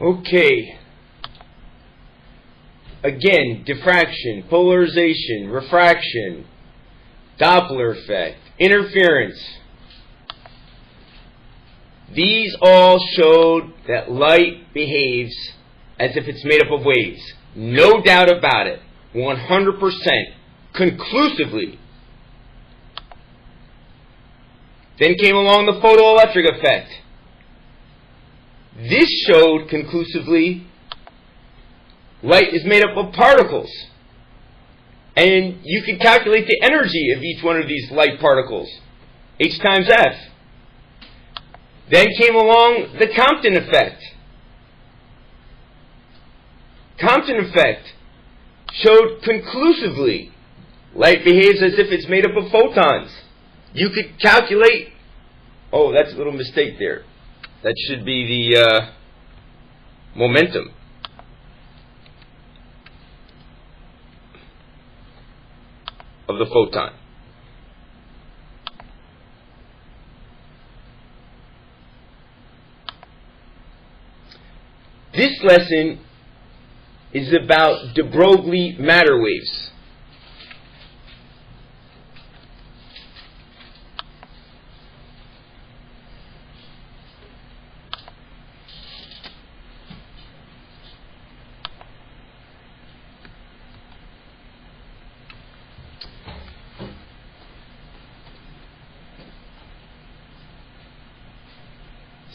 Okay. Again, diffraction, polarization, refraction, Doppler effect, interference. These all showed that light behaves as if it's made up of waves. No doubt about it. 100%. Conclusively. Then came along the photoelectric effect. This showed conclusively light is made up of particles. And you can calculate the energy of each one of these light particles. H times F. Then came along the Compton effect. Compton effect showed conclusively light behaves as if it's made up of photons. You could calculate... Oh, that's a little mistake there. That should be the momentum. Of the photon. This lesson is about DeBroglie matter waves.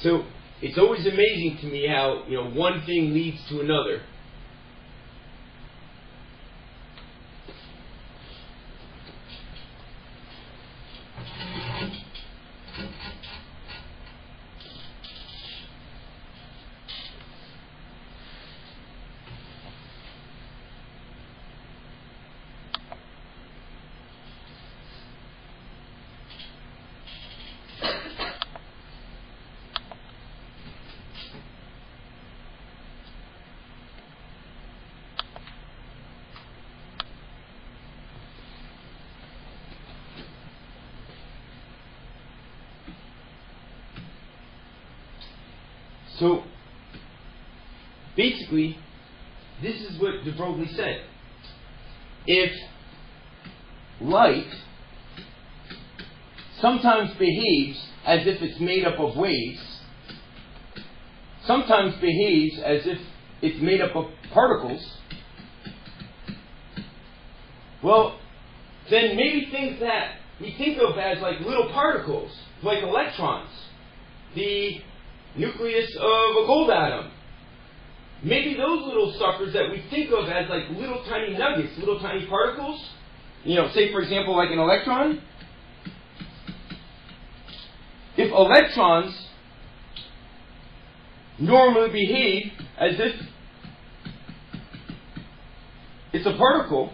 So it's always amazing to me how, one thing leads to another. So, basically, this is what DeBroglie said. If light sometimes behaves as if it's made up of waves, sometimes behaves as if it's made up of particles, well, then maybe things that we think of as like little particles, like electrons, the nucleus of a gold atom. Maybe those little suckers that we think of as like little tiny nuggets, little tiny particles, say for example like an electron. If electrons normally behave as if it's a particle,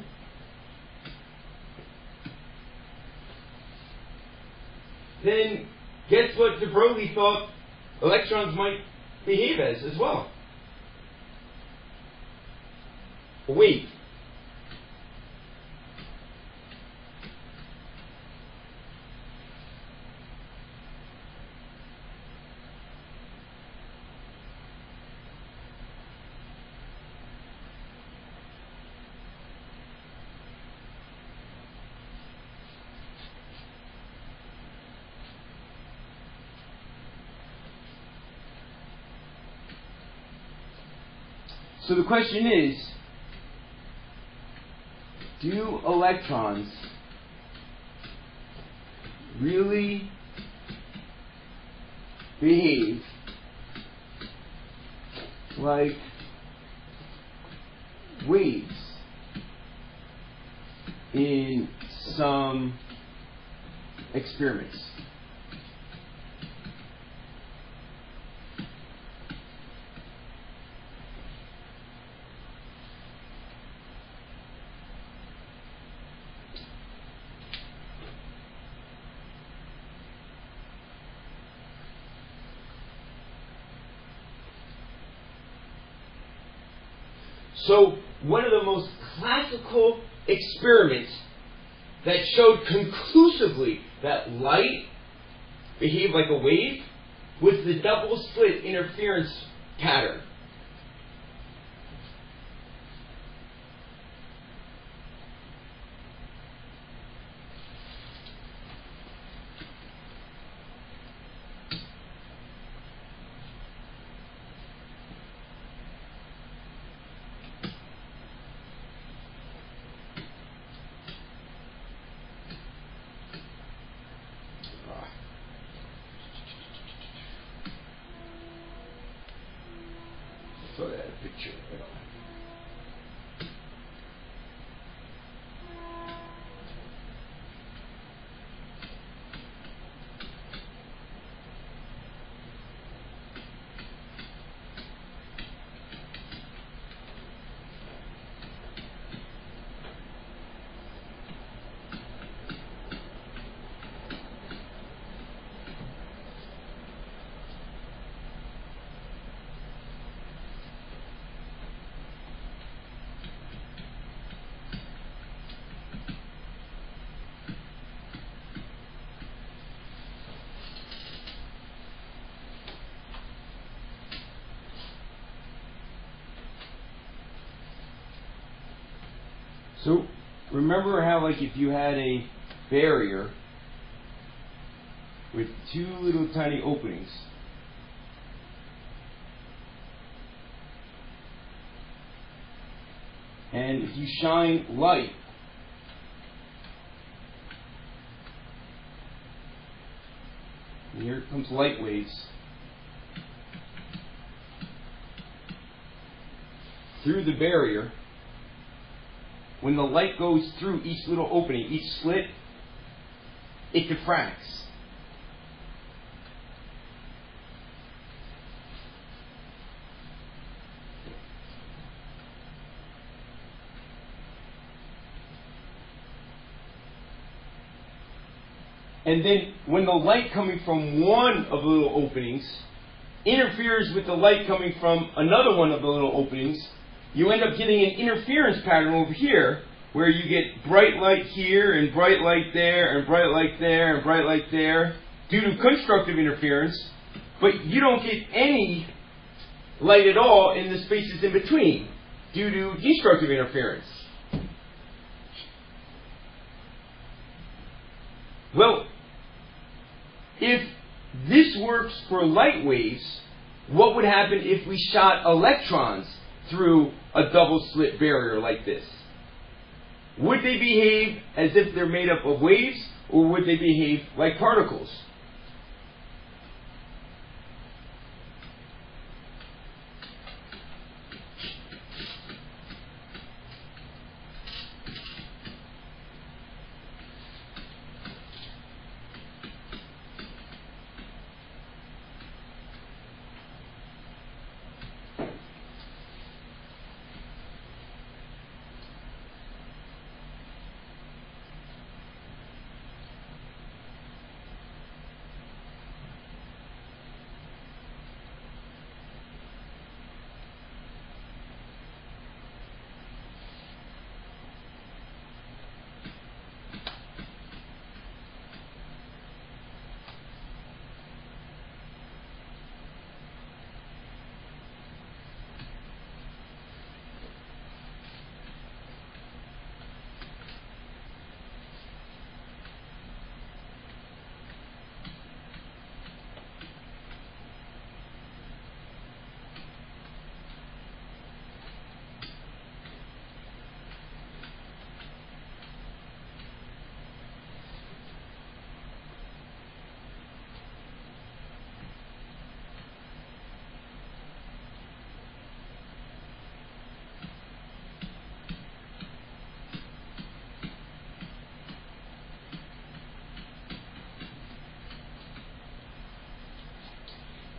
then guess what DeBroglie thought electrons might behave as well? A wave. So the question is, do electrons really behave like waves in some experiments? So, one of the most classical experiments that showed conclusively that light behaved like a wave was the double slit interference pattern. picture at all. So remember how, like, if you had a barrier with two little tiny openings, and if you shine light and here comes light waves through the barrier, when the light goes through each little opening, each slit, it diffracts. And then when the light coming from one of the little openings interferes with the light coming from another one of the little openings, you end up getting an interference pattern over here where you get bright light here and bright light there and bright light there and bright light there due to constructive interference, but you don't get any light at all in the spaces in between due to destructive interference. Well, if this works for light waves, what would happen if we shot electrons through a double slit barrier like this? Would they behave as if they're made up of waves, or would they behave like particles?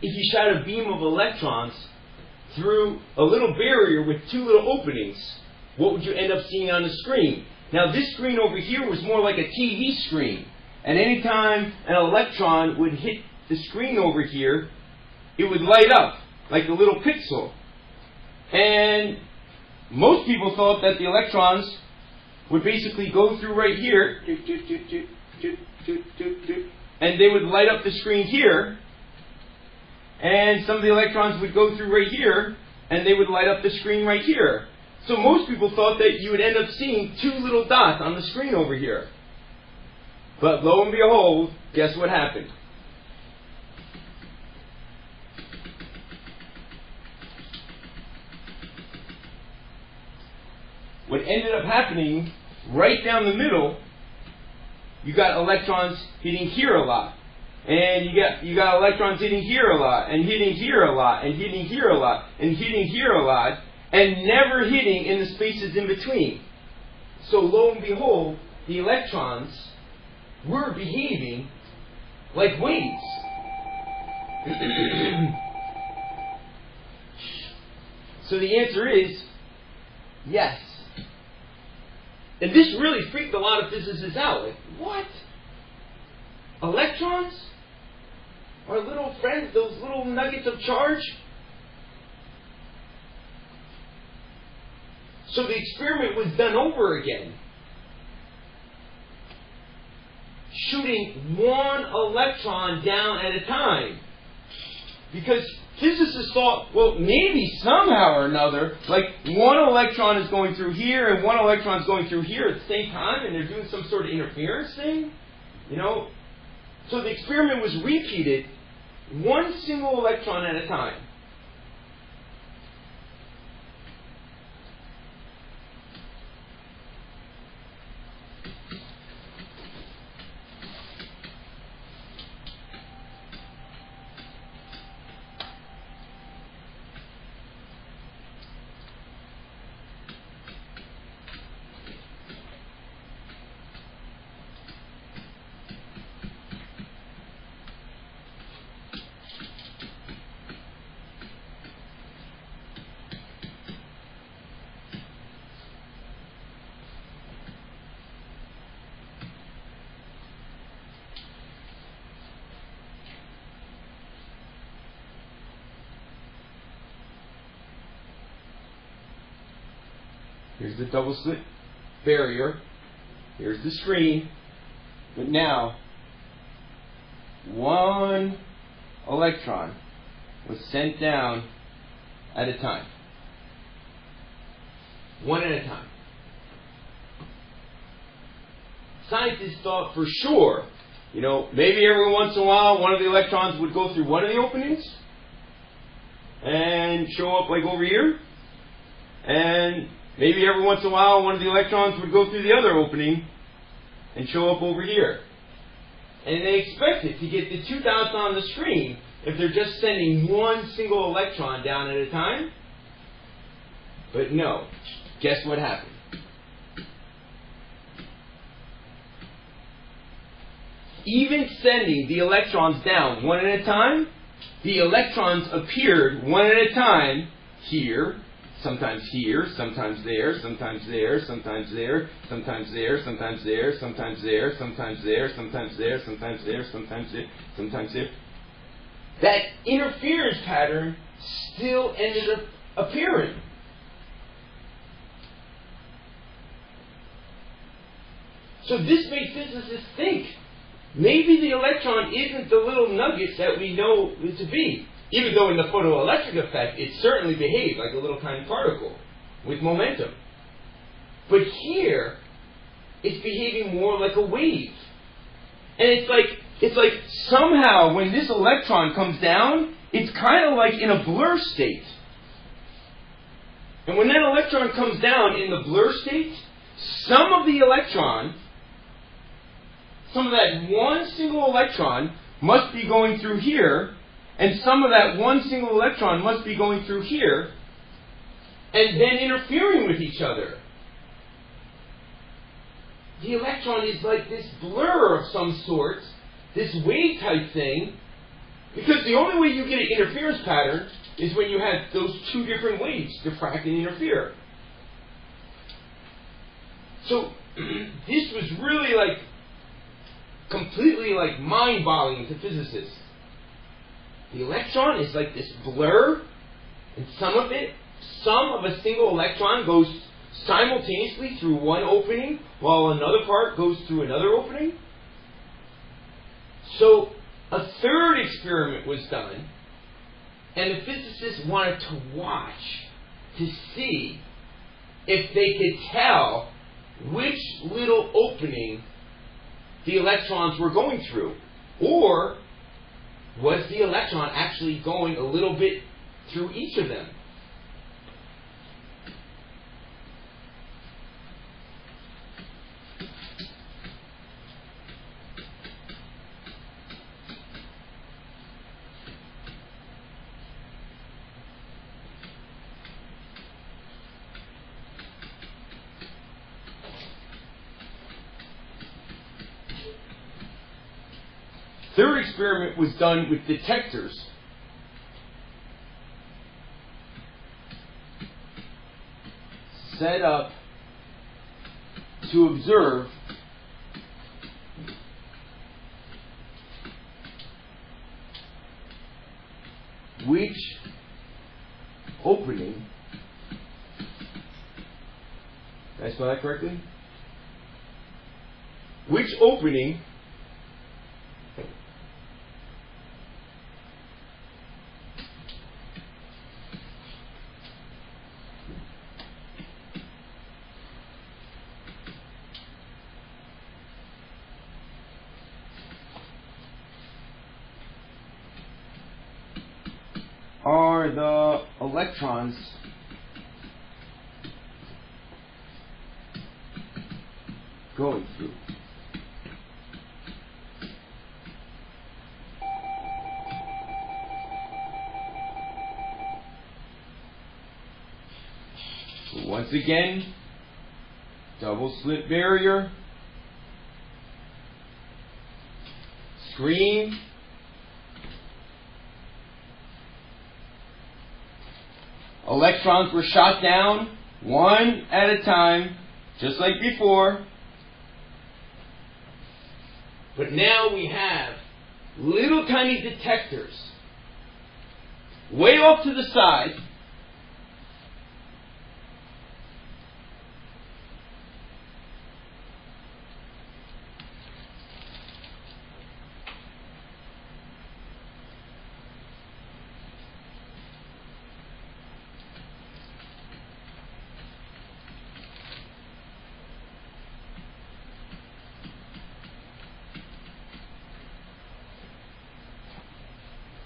If you shot a beam of electrons through a little barrier with two little openings, what would you end up seeing on the screen? Now, this screen over here was more like a TV screen. And anytime an electron would hit the screen over here, it would light up like a little pixel. And most people thought that the electrons would basically go through right here, and they would light up the screen here. And some of the electrons would go through right here, and they would light up the screen right here. So most people thought that you would end up seeing two little dots on the screen over here. But lo and behold, guess what happened? What ended up happening, right down the middle, you got electrons hitting here a lot. And you got electrons hitting here a lot, and hitting here a lot, and hitting here a lot, and hitting here a lot. and never hitting in the spaces in between. So lo and behold, the electrons were behaving like waves. So the answer is yes. And this really freaked a lot of physicists out. Like, what? Electrons? Our little friends, those little nuggets of charge? So the experiment was done over again. Shooting one electron down at a time. Because physicists thought, well, maybe somehow or another, like one electron is going through here and one electron is going through here at the same time, and they're doing some sort of interference thing, you know. So the experiment was repeated, one single electron at a time. Here's the double slit barrier. Here's the screen. But now, one electron was sent down at a time. One at a time. Scientists thought for sure, you know, maybe every once in a while one of the electrons would go through one of the openings and show up like over here. And maybe every once in a while one of the electrons would go through the other opening and show up over here. And they expected to get the two dots on the screen if they're just sending one single electron down at a time. But no. Guess what happened? Even sending the electrons down one at a time, the electrons appeared one at a time here, sometimes here, sometimes there, sometimes there, sometimes there, sometimes there, sometimes there, sometimes there, sometimes there, sometimes there, sometimes there, sometimes there, sometimes there. That interference pattern still ended up appearing. So this made physicists think, maybe the electron isn't the little nugget that we know it to be. Even though in the photoelectric effect, it certainly behaved like a little tiny particle with momentum. But here, it's behaving more like a wave. And it's like somehow when this electron comes down, it's kind of like in a blur state. And when that electron comes down in the blur state, some of that one single electron must be going through here, and some of that one single electron must be going through here, and then interfering with each other. The electron is like this blur of some sort, this wave type thing, because the only way you get an interference pattern is when you have those two different waves diffract and interfere. So this was really like completely like mind-boggling to physicists. The electron is like this blur, and some of a single electron goes simultaneously through one opening, while another part goes through another opening. So a third experiment was done, and the physicists wanted to watch to see if they could tell which little opening the electrons were going through. Or was the electron actually going a little bit through each of them? third experiment was done with detectors. Set up to observe which opening, did I spell that correctly? Which opening are the electrons going through? So once again, double slit barrier, screen, electrons were shot down one at a time, just like before. But now we have little tiny detectors way off to the side,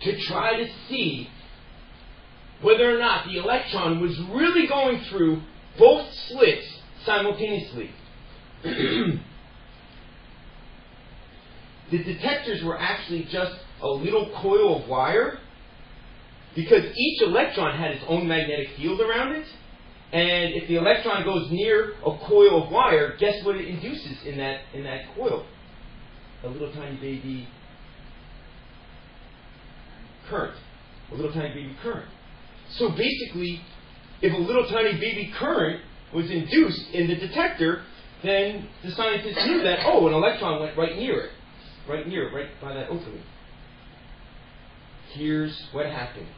to try to see whether or not the electron was really going through both slits simultaneously. The detectors were actually just a little coil of wire, because each electron had its own magnetic field around it, and if the electron goes near a coil of wire, guess what it induces in that coil? A little tiny baby current. A little tiny baby current. So basically, if a little tiny baby current was induced in the detector, then the scientists knew that, oh, an electron went right near it. Right by that opening. Here's what happened.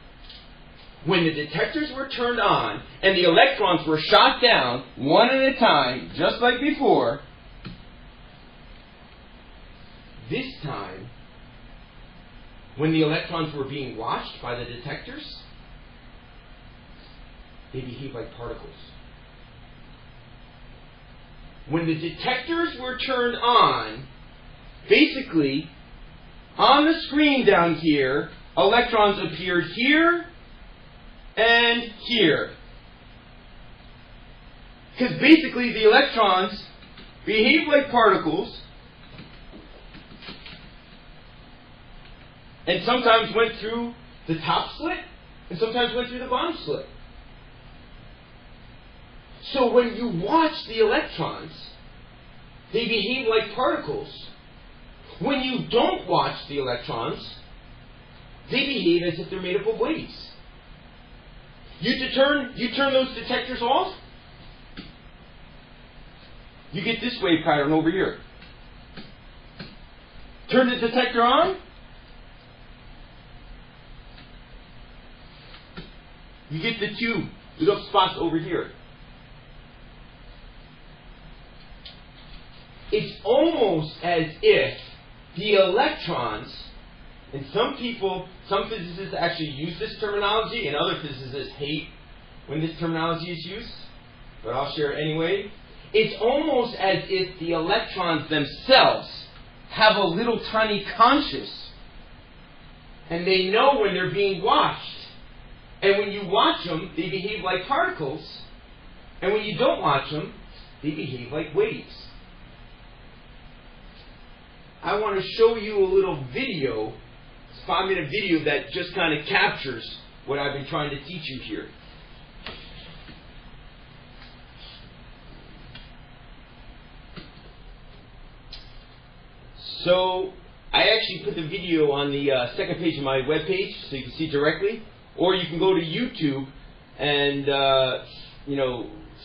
When the detectors were turned on and the electrons were shot down one at a time, just like before, this time, when the electrons were being watched by the detectors, they behaved like particles. When the detectors were turned on, basically, on the screen down here, electrons appeared here and here. Because basically the electrons behaved like particles, and sometimes went through the top slit, and sometimes went through the bottom slit. So when you watch the electrons, they behave like particles. When you don't watch the electrons, they behave as if they're made up of waves. You turn those detectors off, you get this wave pattern over here. Turn the detector on, you get the two lit up spots over here. It's almost as if the electrons, and some physicists actually use this terminology, and other physicists hate when this terminology is used, but I'll share it anyway. It's almost as if the electrons themselves have a little tiny conscience, and they know when they're being watched. And when you watch them, they behave like particles. And when you don't watch them, they behave like waves. I want to show you a little video, it's a 5-minute video that just kind of captures what I've been trying to teach you here. So, I actually put the video on the second page of my webpage, so you can see directly. Or you can go to YouTube and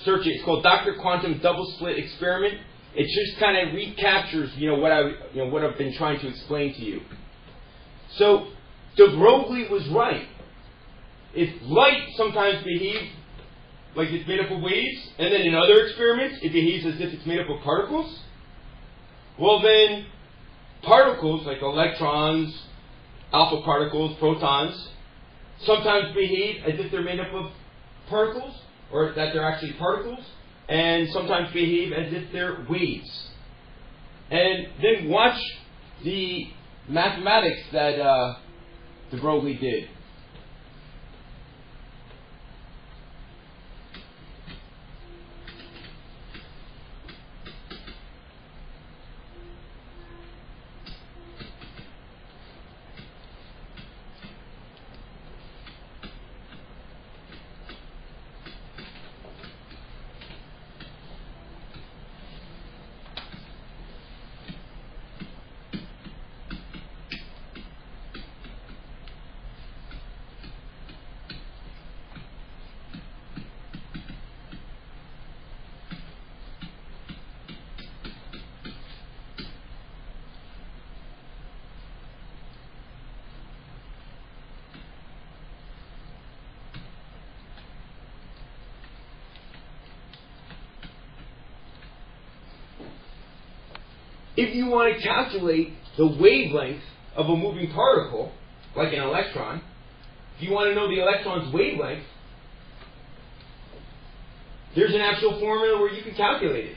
search it. It's called Dr. Quantum Double Slit Experiment. It just kind of recaptures what I've been trying to explain to you. So DeBroglie was right. If light sometimes behaves like it's made up of waves, and then in other experiments it behaves as if it's made up of particles, well then particles like electrons, alpha particles, protons, sometimes behave as if they're made up of particles, or that they're actually particles, and sometimes behave as if they're waves. And then watch the mathematics that DeBroglie did. If you want to calculate the wavelength of a moving particle, like an electron, if you want to know the electron's wavelength, there's an actual formula where you can calculate it.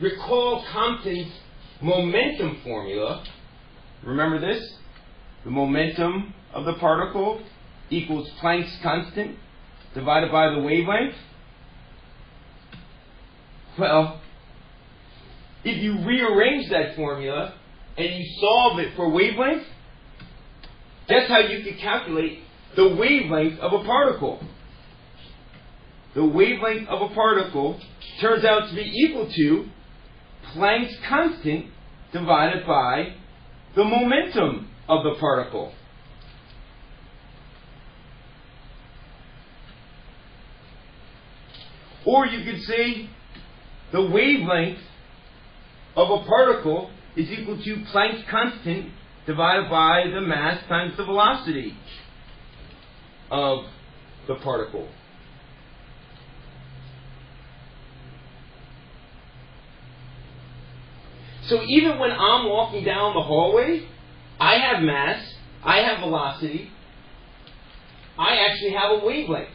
Recall Compton's momentum formula. Remember this? The momentum of the particle equals Planck's constant divided by the wavelength. Well, if you rearrange that formula and you solve it for wavelength, that's how you can calculate the wavelength of a particle. The wavelength of a particle turns out to be equal to Planck's constant divided by the momentum of the particle. Or you could say the wavelength of a particle is equal to Planck's constant divided by the mass times the velocity of the particle. So even when I'm walking down the hallway, I have mass, I have velocity, I actually have a wavelength.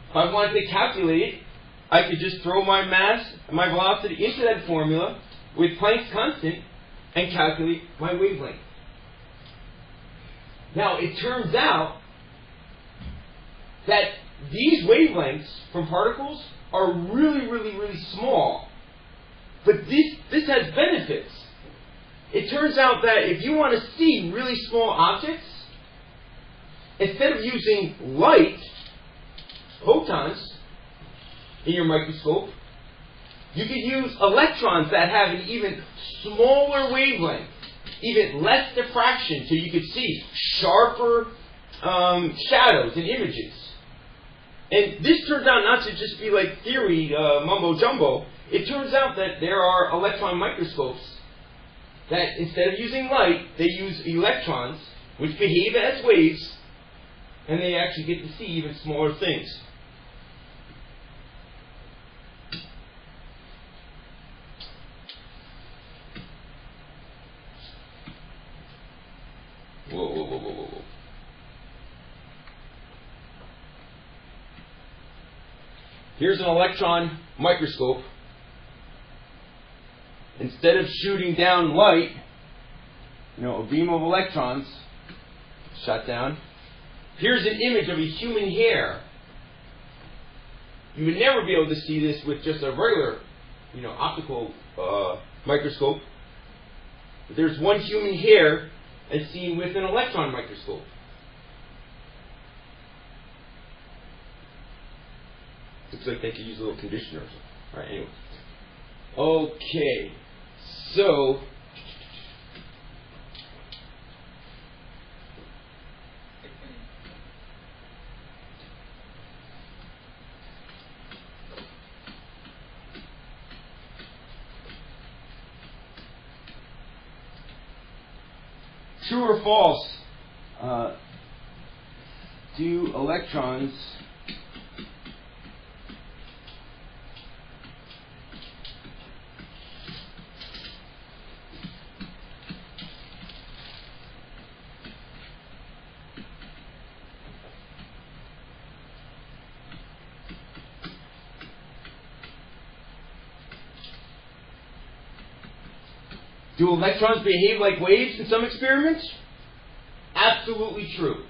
If I wanted to calculate it, I could just throw my mass and my velocity into that formula with Planck's constant and calculate my wavelength. Now, it turns out that these wavelengths from particles are really, really, really small. But this has benefits. It turns out that if you want to see really small objects, instead of using light, photons, in your microscope, you could use electrons that have an even smaller wavelength, even less diffraction, so you could see sharper shadows and images. And this turns out not to just be like theory, mumbo jumbo. It turns out that there are electron microscopes that instead of using light, they use electrons, which behave as waves, and they actually get to see even smaller things. Whoa. Here's an electron microscope. Instead of shooting down light, a beam of electrons shot down, here's an image of a human hair. You would never be able to see this with just a regular, optical microscope. But there's one human hair as seen with an electron microscope. Looks like they could use a little conditioner or something. Alright, anyway. Okay. So, true or false? Do electrons behave like waves in some experiments? Absolutely true.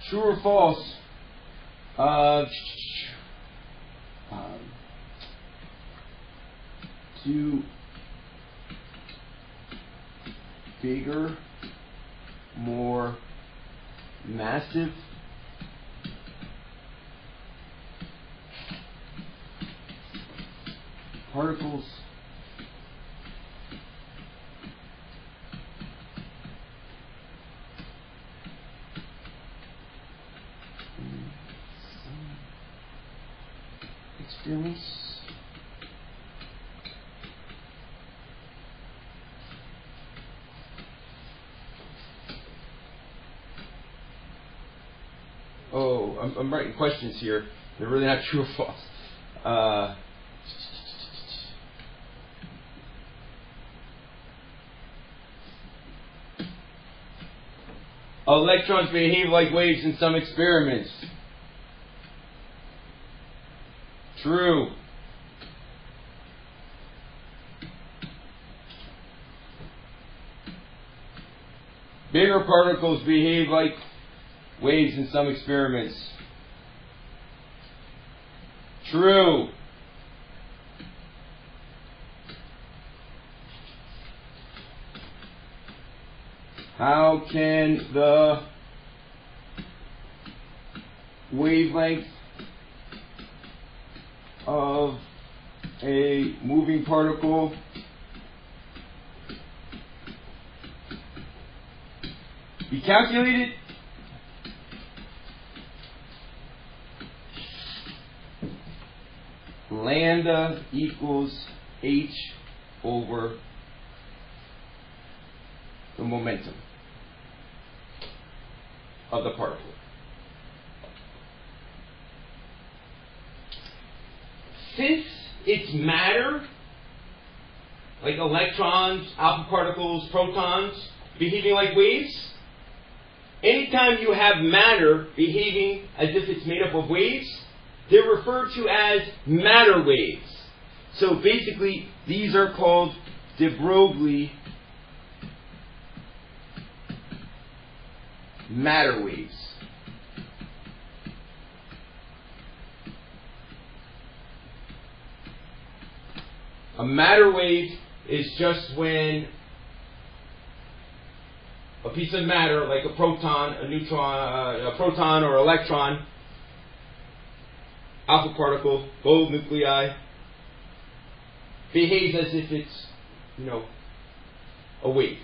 True or false? Do bigger, more massive particles in some experiments I'm writing questions here. They're really not true or false. Electrons behave like waves in some experiments. True. Bigger particles behave like waves in some experiments. True. How can the wavelength of a moving particle be calculated? Lambda equals h over the momentum of the particle. Since it's matter, like electrons, alpha particles, protons, behaving like waves, anytime you have matter behaving as if it's made up of waves, they're referred to as matter waves. So basically, these are called DeBroglie matter waves. A matter wave is just when a piece of matter, like a proton, a neutron, a proton or electron, alpha particle, gold nuclei, behaves as if it's, a wave.